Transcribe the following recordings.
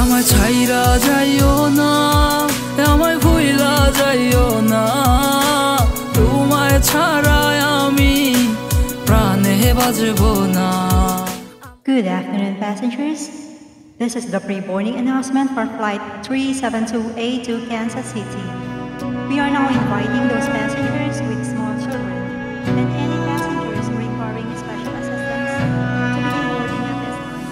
আমায় ছাইরা যাইও না, আমায় ভুইলা যাইও না, তোমায় ছাড়া আমি প্রাণে বাজবো না। Good afternoon, passengers. This is the pre-boarding announcement for Flight 372A to Kansas City. We are now inviting those passengers with small children and any passengers requiring special assistance to begin boarding at this time.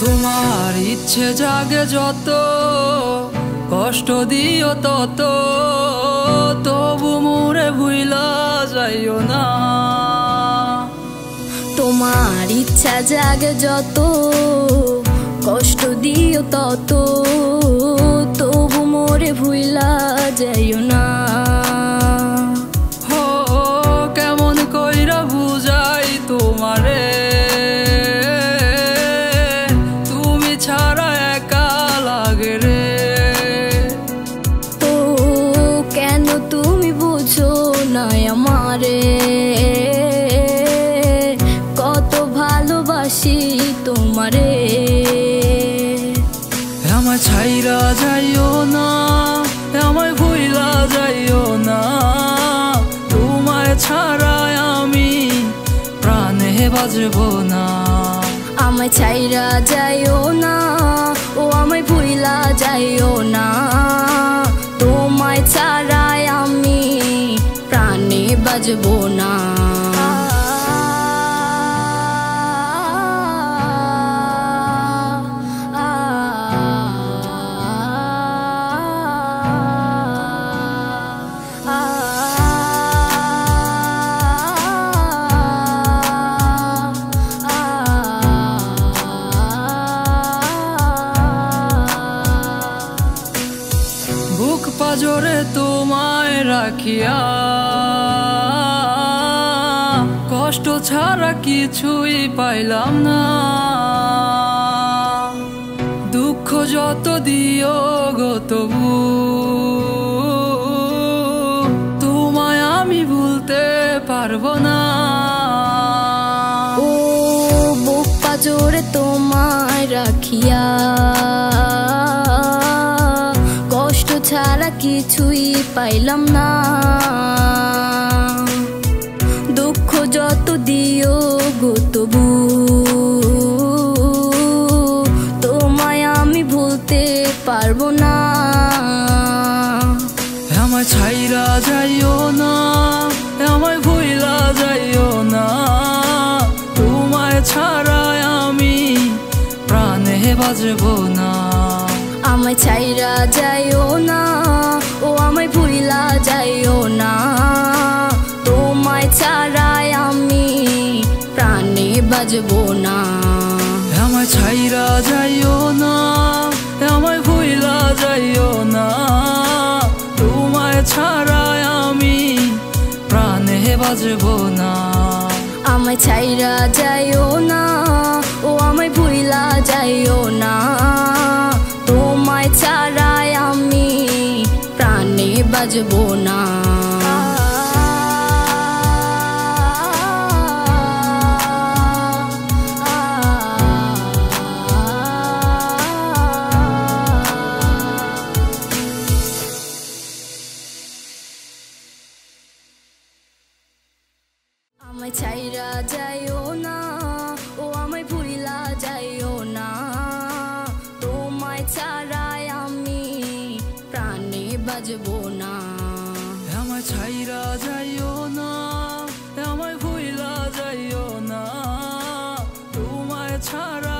তোমার ইচ্ছে জাগে যত, কষ্ট দিও তত, তবু মোরে ভুইলা যাইও না। তোমার ইচ্ছা জাগে যত, কষ্ট দিও তত, তবু মোরে ভুইলা যাইও না। হো কেমন কইরা বুঝাই তোমারে, তুমি ছাড়া একা লাগে রে। তো কেন তুমি বুঝো না আমারে, কত ভালোবাসি তোমারে। আমায় ছাইরা যাইও না, আমায় ভুইলা যাইও না, তোমায় ছাড়া আমি প্রাণে বাজবো না। আমায় ছাইরা যাইও না, ও আমায় ভুইলা যাইও না, তোমায় ছাড়া আমি প্রাণে বাজবো না। বুক পাজরে তোমায় রাখিয়া, কষ্ট ছাড়া কিছুই পাইলাম না। দুঃখ যত দিও গো তবু তোমায় আমি ভুলতে পারবো না। ও বুক পাজরে তোমায় রাখিয়া, কষ্ট ছাড়া কিছুই পাইলাম না। দুঃখ যত দিও গো তবু তোমায় আমি ভুলতে পারবো না। আমায় ছাইরা যাইও না, আমায় ভুইলা যাইও না, তোমায় ছাড়া আমি প্রাণে বাজবো না। আমায় ছাইরা যাইও না, ও আমায় ভুইলা যাইও না, তোমায় ছাড়া আমি প্রাণে বাজবো না। আমায় ছাইরা যাইও না, আমায় ভুইলা যাইও না, তোমায় ছাড়া আমি প্রাণে বাজবো না। আমায় ছাইরা যাইও না, ও আমায় ভুইলা যাইও না, তোমায় ছাড়া আমি প্রাণে বাজবো না। আমায় ছাইরা যাইও না, ও আমায় ভুইলা যাইও না, তোমায় ছাড়া আমি প্রাণে বাজবো না। আমায় ছাইরা যাইও না, আমায় ভুইলা যাইও না, তোমায় ছাড়া